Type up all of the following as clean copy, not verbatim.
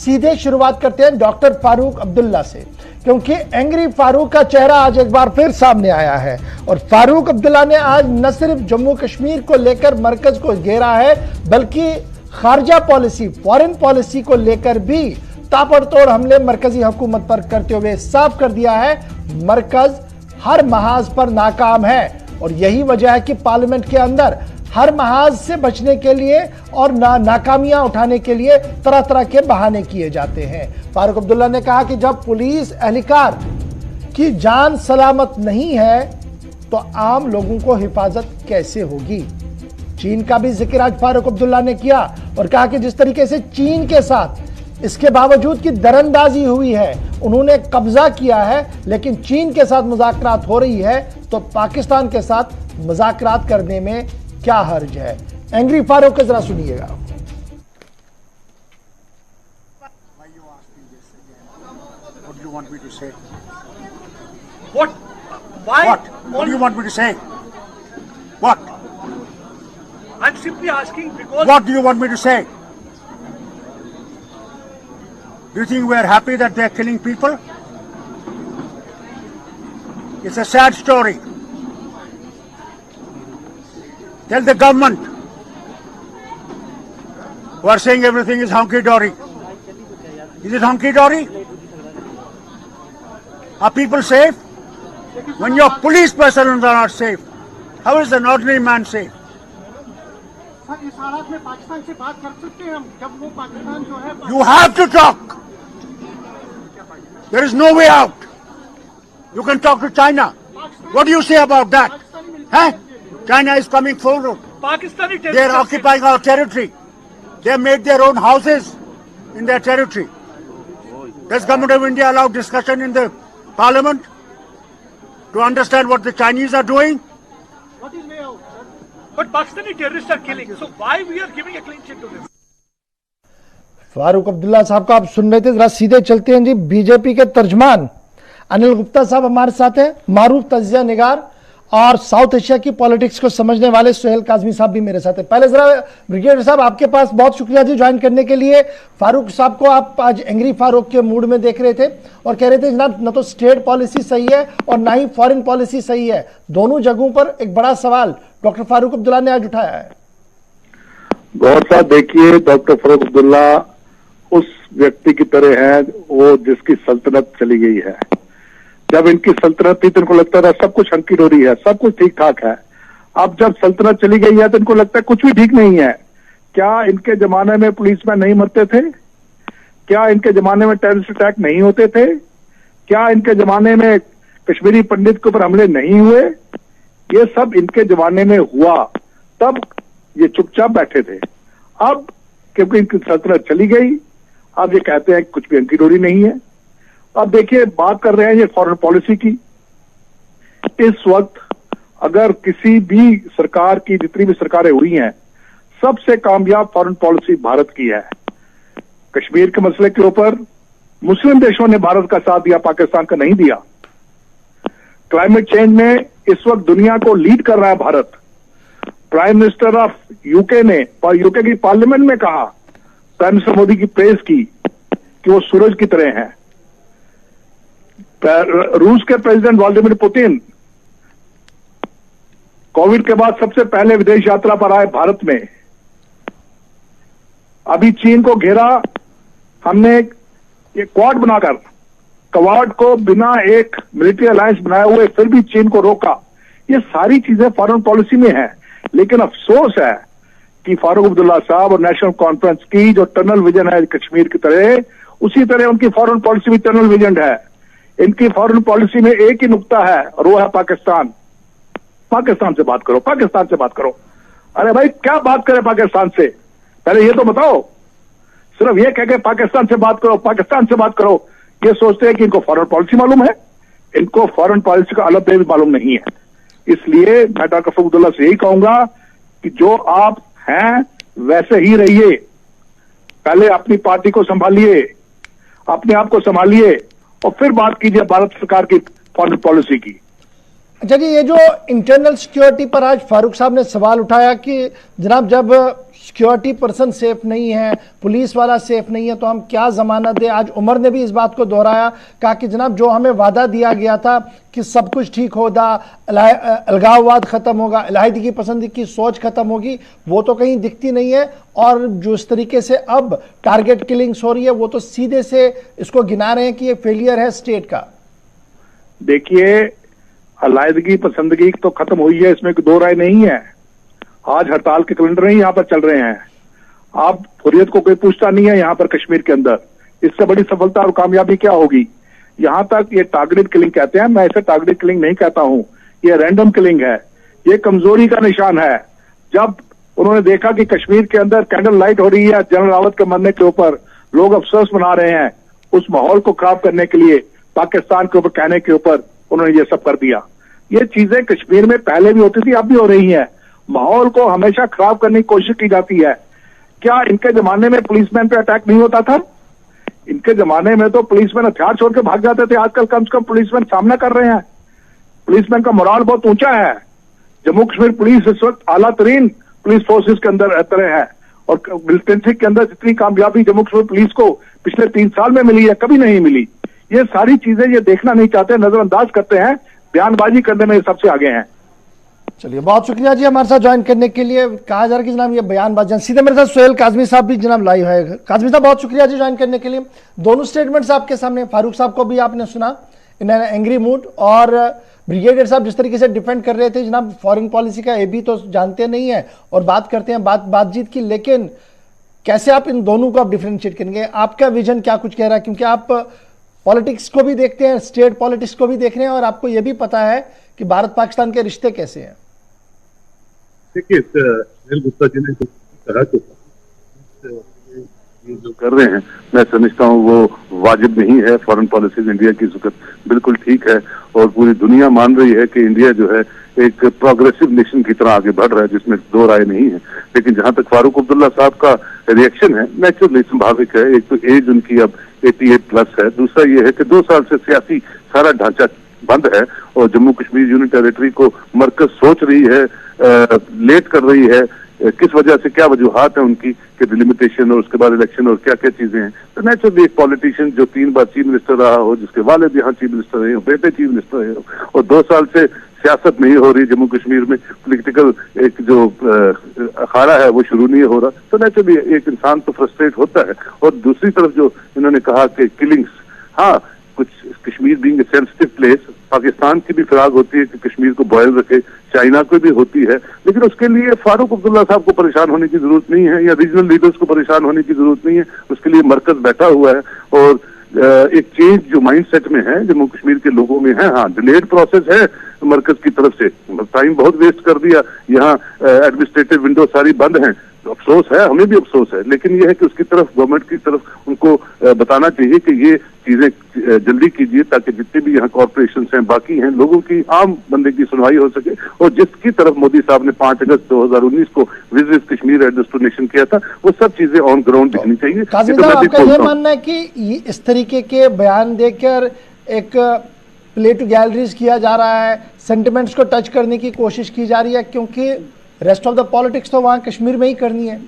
सीधे शुरुआत करते हैं डॉक्टर फारूक अब्दुल्ला से, क्योंकि एंग्री फारूक का चेहरा आज एक बार फिर सामने आया है। और फारूक अब्दुल्ला ने आज न सिर्फ जम्मू कश्मीर को लेकर मरकज को घेरा है, बल्कि खारजा पॉलिसी, फॉरेन पॉलिसी को लेकर भी ताबड़तोड़ हमले मरकजी हुकूमत पर करते हुए साफ कर दिया है मरकज हर महाज पर नाकाम है। और यही वजह है कि पार्लियामेंट के अंदर हर महाज से बचने के लिए और नाकामियां उठाने के लिए तरह तरह के बहाने किए जाते हैं। फारूक अब्दुल्ला ने कहा कि जब पुलिस एहलकार की जान सलामत नहीं है तो आम लोगों को हिफाजत कैसे होगी। चीन का भी जिक्र आज फारूक अब्दुल्ला ने किया और कहा कि जिस तरीके से चीन के साथ इसके बावजूद कि दरअंदाजी हुई है, उन्होंने कब्जा किया है, लेकिन चीन के साथ मुज़ाकरात हो रही है, तो पाकिस्तान के साथ मुज़ाकरात करने में क्या हर्ज है। एंग्री फारूक को जरा सुनिएगा। I'm simply asking because... What do you want me to say? Do you think we are happy that they are killing people? It's a sad story. Tell the government who are saying everything is hunky-dory. Is it hunky-dory? Are people safe? When your police personnel are not safe, how is an ordinary man safe? Sir, इस हालात में पाकिस्तान से बात कर सकते हैं हम, जब वो पाकिस्तान जो है... You have to talk. There is no way out. You can talk to China. What do you say about that? Huh? China is coming forward. Pakistani They are occupying our territory. They have made their own houses in their territory. Does Government of India allow discussion in the Parliament to understand what the Chinese are doing? What is way out, sir? But Pakistani terrorists are killing. So why we are giving a clean sheet to them? Farooq Abdullah साहब को आप सुन रहे थे, जरा सीधे चलते हैं जी। BJP के तर्जमान अनिल गुप्ता साहब हमारे साथ हैं, मारूफ तजिया निगार और साउथ एशिया की पॉलिटिक्स को समझने वाले सुहेल काजमी साहब भी मेरे साथ हैं। पहले जरा ब्रिगेडियर साहब आपके पास बहुत शुक्रिया जी ज्वाइन करने के लिए। फारूक साहब को आप आज एंग्री फारूक के मूड में देख रहे थे और कह रहे थे जनाब न तो स्टेट पॉलिसी सही है और ना ही फॉरेन पॉलिसी सही है। दोनों जगहों पर एक बड़ा सवाल डॉक्टर फारूक अब्दुल्ला ने आज उठाया है। गौर साहब देखिए, डॉक्टर फारूक अब्दुल्ला उस व्यक्ति की तरह है वो जिसकी सल्तनत चली गई है। जब इनकी सल्तनत थी तो इनको लगता था सब कुछ हंकी डोरी है, सब कुछ ठीक ठाक है। अब जब सल्तनत चली गई है तो इनको लगता है कुछ भी ठीक नहीं है। क्या इनके जमाने में पुलिसमैन नहीं मरते थे? क्या इनके जमाने में टेररिस्ट अटैक नहीं होते थे? क्या इनके जमाने में कश्मीरी पंडित के ऊपर हमले नहीं हुए? ये सब इनके जमाने में हुआ, तब ये चुपचाप बैठे थे। अब क्योंकि इनकी सल्तनत चली गई, अब ये कहते हैं कुछ भी हंकी डोरी नहीं है। अब देखिए, बात कर रहे हैं ये फॉरेन पॉलिसी की। इस वक्त अगर किसी भी सरकार की, जितनी भी सरकारें हुई हैं, सबसे कामयाब फॉरेन पॉलिसी भारत की है। कश्मीर के मसले के ऊपर मुस्लिम देशों ने भारत का साथ दिया, पाकिस्तान का नहीं दिया। क्लाइमेट चेंज में इस वक्त दुनिया को लीड कर रहा है Bharat. Prime minister of UK ने यूके की पार्लियामेंट में कहा, प्राइम मिनिस्टर मोदी की प्रेज की कि वो सूरज की तरह हैं। रूस के प्रेसिडेंट व्लादिमीर पुतिन कोविड के बाद सबसे पहले विदेश यात्रा पर आए भारत में। अभी चीन को घेरा हमने ये क्वाड बनाकर, क्वाड को बिना एक मिलिट्री अलायंस बनाए हुए फिर भी चीन को रोका। ये सारी चीजें फॉरेन पॉलिसी में है। लेकिन अफसोस है कि फारूक अब्दुल्ला साहब और नेशनल कॉन्फ्रेंस की जो टनल विजन है कश्मीर की तरह, उसी तरह उनकी फॉरेन पॉलिसी भी टनल विजन है। इनकी फॉरेन पॉलिसी में एक ही नुक्ता है और वो है पाकिस्तान। पाकिस्तान से बात करो, पाकिस्तान से बात करो। अरे भाई क्या बात करें पाकिस्तान से, पहले ये तो बताओ। सिर्फ ये कह के पाकिस्तान से बात करो, पाकिस्तान से बात करो, ये सोचते हैं कि इनको फॉरेन पॉलिसी मालूम है। इनको फॉरेन पॉलिसी का अलग भी मालूम नहीं है। इसलिए मैं डॉक्टर फारूक अब्दुल्ला से यही कहूंगा कि जो आप हैं वैसे ही रहिए। पहले अपनी पार्टी को संभालिए, अपने आप को संभालिए और फिर बात कीजिए भारत सरकार की फॉरेन पॉलिसी की। अच्छा जी, ये जो इंटरनल सिक्योरिटी पर आज फारूक साहब ने सवाल उठाया कि जनाब जब सिक्योरिटी पर्सन सेफ नहीं है, पुलिस वाला सेफ नहीं है, तो हम क्या जमानत दें। आज उमर ने भी इस बात को दोहराया, कहा कि जनाब जो हमें वादा दिया गया था कि सब कुछ ठीक होगा, अलगाववाद खत्म होगा, इलाहिदगी पसंदी की सोच खत्म होगी, वो तो कहीं दिखती नहीं है। और जो इस तरीके से अब टारगेट किलिंग्स हो रही है, वो तो सीधे से इसको गिना रहे हैं कि ये फेलियर है स्टेट का। देखिए, अलायदगी पसंदगी तो खत्म हुई है, इसमें दो राय नहीं है। आज हड़ताल के कैलेंडर नहीं यहाँ पर चल रहे हैं। आप हुर्रियत को कोई पूछता नहीं है यहाँ पर कश्मीर के अंदर। इससे बड़ी सफलता और कामयाबी क्या होगी। यहाँ तक ये टारगेटेड किलिंग कहते हैं, मैं इसे टारगेटेड किलिंग नहीं कहता हूँ, ये रैंडम किलिंग है। ये कमजोरी का निशान है। जब उन्होंने देखा कि कश्मीर के अंदर कैंडल लाइट हो रही है जनरल रावत के मरने के ऊपर, लोग अफसोस मना रहे हैं, उस माहौल को खराब करने के लिए, पाकिस्तान के ऊपर कहने के ऊपर उन्होंने ये सब कर दिया। ये चीजें कश्मीर में पहले भी होती थी, अब भी हो रही हैं। माहौल को हमेशा खराब करने की कोशिश की जाती है। क्या इनके जमाने में पुलिसमैन पे अटैक नहीं होता था? इनके जमाने में तो पुलिसमैन हथियार छोड़ के भाग जाते थे। आजकल कम से कम पुलिसमैन सामना कर रहे हैं। पुलिसमैन का मोराल बहुत ऊंचा है। जम्मू कश्मीर पुलिस इस वक्त आला तरीन पुलिस फोर्सेस के अंदर तरह है, और मिलिटेंसी के अंदर जितनी कामयाबी जम्मू कश्मीर पुलिस को पिछले 3 साल में मिली है, कभी नहीं मिली। ये सारी चीजें ये देखना नहीं चाहते, नजरअंदाज करते हैं, बयानबाजी करने में सबसे आगे हैं। चलिए, बहुत शुक्रिया जी हमारे साथ ज्वाइन करने के लिए। कहा जा रहा है कि जनाब ये बयानबाजी। सीधे मेरे साथ सोहेल काजमी साहब भी जनाब लाइव है। काजमी साहब, बहुत शुक्रिया जी ज्वाइन करने के लिए। दोनों स्टेटमेंट्स आपके सामने, फारूक साहब को भी आपने सुना इन एंग्री मूड, और ब्रिगेडियर साहब जिस तरीके से डिफेंड कर रहे थे जनाब फॉरेन पॉलिसी का, ये भी तो जानते नहीं है और बात करते हैं बातचीत की। लेकिन कैसे आप इन दोनों को आप डिफ्रेंशिएट करेंगे? आपका विजन क्या कुछ कह रहा है? क्योंकि आप पॉलिटिक्स को भी देखते हैं, स्टेट पॉलिटिक्स को भी देख रहे हैं, और आपको यह भी पता है कि भारत पाकिस्तान के रिश्ते कैसे हैं। देखिए, सुनील गुप्ता जी ने जो कहा कि ये जो कर रहे हैं, मैं समझता हूँ वो वाजिब नहीं है। फॉरेन पॉलिसीज इंडिया की इस वक्त बिल्कुल ठीक है, और पूरी दुनिया मान रही है कि इंडिया जो है एक प्रोग्रेसिव नेशन की तरह आगे बढ़ रहा है, जिसमें दो राय नहीं है। लेकिन जहां तक फारूक अब्दुल्ला साहब का रिएक्शन है, नेचुरली स्वाभाविक है। एक तो एज उनकी अब 88+ है, दूसरा ये है कि 2 साल से सियासी सारा ढांचा बंद है, और जम्मू कश्मीर यूनियन टेरिटरी को मरकज सोच रही है, लेट कर रही है। किस वजह से, क्या वजूहात है उनकी कि डिलिमिटेशन और उसके बाद इलेक्शन और क्या क्या चीजें हैं। तो नेचुरली एक पॉलिटिशियन जो 3 बार चीफ मिनिस्टर रहा हो, जिसके वालिद यहाँ चीफ मिनिस्टर रहे हो, बेटे चीफ मिनिस्टर रहे हो, और 2 साल से सियासत नहीं हो रही जम्मू कश्मीर में, पॉलिटिकल एक जो अखाड़ा है वो शुरू नहीं हो रहा, तो नेचुरली एक इंसान तो फ्रस्ट्रेट होता है। और दूसरी तरफ जो इन्होंने कहा कि किलिंग्स, हाँ, कुछ Kashmir being a sensitive place, Pakistan की भी फिराक होती है कि कश्मीर को बॉयल रखे, चाइना को भी होती है, लेकिन उसके लिए फारूक अब्दुल्ला साहब को परेशान होने की जरूरत नहीं है, या रीजनल लीडर्स को परेशान होने की जरूरत नहीं है। उसके लिए मरकज बैठा हुआ है, और एक चेंज जो माइंडसेट में है जम्मू कश्मीर के लोगों में है। हाँ, डिलेड प्रोसेस है मरकज की तरफ से, टाइम बहुत वेस्ट कर दिया, यहाँ एडमिनिस्ट्रेटिव विंडो सारी बंद हैं, तो अफसोस है, हमें भी अफसोस है। लेकिन यह है कि उसकी तरफ, गवर्नमेंट की तरफ उनको बताना चाहिए कि ये चीजें जल्दी कीजिए, ताकि जितने भी यहाँ कॉर्पोरेशन हैं, बाकी हैं, लोगों की, आम बंदे की सुनवाई हो सके। और जिसकी तरफ मोदी साहब ने 5 अगस्त 2019 को विजिट कश्मीर एट डेस्टिनेशन किया था, वो सब चीजें ऑन ग्राउंड दिखनी चाहिए। काजी साहब, आपका यह मानना है कि इस तरीके के बयान देकर एक प्ले टू गैलरीज किया जा रहा है, सेंटिमेंट्स को टच करने की कोशिश की जा रही है, क्योंकि रेस्ट ऑफ द पॉलिटिक्स तो वहां कश्मीर में ही करनी है?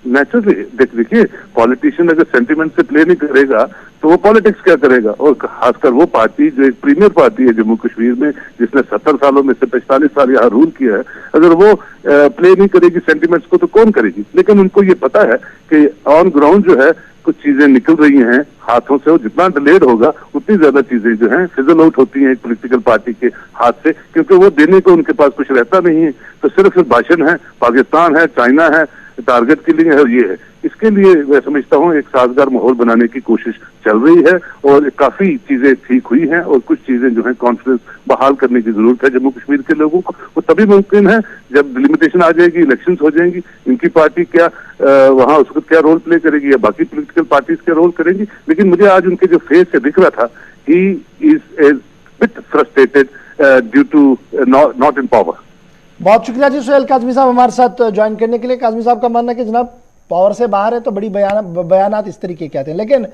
नेचुरली देखिए, पॉलिटिशियन अगर सेंटिमेंट से प्ले नहीं करेगा तो वो पॉलिटिक्स क्या करेगा। और खासकर वो पार्टी जो एक प्रीमियर पार्टी है जम्मू कश्मीर में, जिसने 70 सालों में से 45 साल यहाँ रूल किया है, अगर वो प्ले नहीं करेगी सेंटिमेंट्स को, तो कौन करेगी। लेकिन उनको ये पता है कि ऑन ग्राउंड जो है कुछ चीजें निकल रही हैं हाथों से, और जितना डिलेड होगा उतनी ज्यादा चीजें जो हैं फिजल आउट होती हैं एक पॉलिटिकल पार्टी के हाथ से, क्योंकि वो देने को उनके पास कुछ रहता नहीं है। तो सिर्फ भाषण है, पाकिस्तान है, चाइना है, टारगेट किलिंग है, और ये है। इसके लिए मैं समझता हूँ एक साजगार माहौल बनाने की कोशिश चल रही है, और काफी चीजें ठीक हुई हैं, और कुछ चीजें जो है कॉन्फिडेंस बहाल करने की जरूरत है जम्मू कश्मीर के लोगों को। वो तभी मुमकिन है जब डिलिमिटेशन आ जाएगी, इलेक्शंस हो जाएंगी, इनकी पार्टी क्या वहां उस वक्त क्या रोल प्ले करेगी, या बाकी पॉलिटिकल पार्टीज क्या रोल करेंगी। लेकिन मुझे आज उनके जो फेस से दिख रहा था, he is a bit frustrated due to not in power. बहुत शुक्रिया जी सोहेल काजमी साहब हमारे साथ ज्वाइन करने के लिए। काजमी साहब का मानना है कि जनाब पावर से बाहर है तो बड़ी बयानात इस तरीके के आते हैं, लेकिन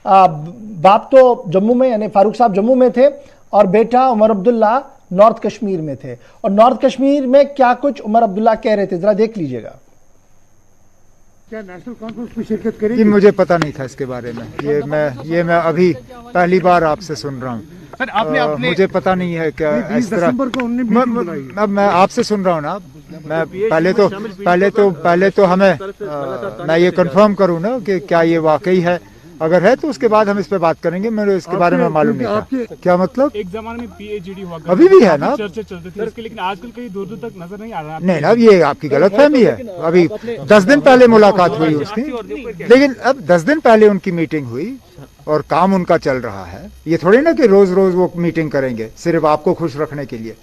बाप तो जम्मू में, यानी फारूक साहब जम्मू में थे, और बेटा उमर अब्दुल्ला नॉर्थ कश्मीर में थे और नॉर्थ कश्मीर में क्या कुछ उमर अब्दुल्ला कह रहे थे, जरा देख लीजिएगा। क्या नेशनल कॉन्फ्रेंस में शिरकत करेगी? जी मुझे पता नहीं था इसके बारे में, ये मैं अभी पहली बार आपसे सुन रहा हूँ। सर आपने मुझे पता नहीं है क्या इस तरह। दिसंबर को उन्होंने मीटिंग बुलाई। अब मैं आपसे सुन रहा हूँ ना, मैं पहले तो हमें मैं ये कंफर्म करूँ ना कि क्या ये वाकई है, अगर है तो उसके बाद हम इस पे बात करेंगे। मेरे इसके बारे में मालूम नहीं था। क्या मतलब? एक जमाने में PhD हुआ अभी भी है ना चर्चा चलती थी इसके, लेकिन आजकल कहीं दूर दूर तक नजर नहीं आ रहा। नहीं ना, ये आपकी गलतफहमी है। अभी 10 दिन पहले मुलाकात हुई उसकी, लेकिन अब 10 दिन पहले उनकी मीटिंग हुई और काम उनका चल रहा है। ये थोड़ी ना कि रोज रोज वो मीटिंग करेंगे सिर्फ आपको खुश रखने के लिए।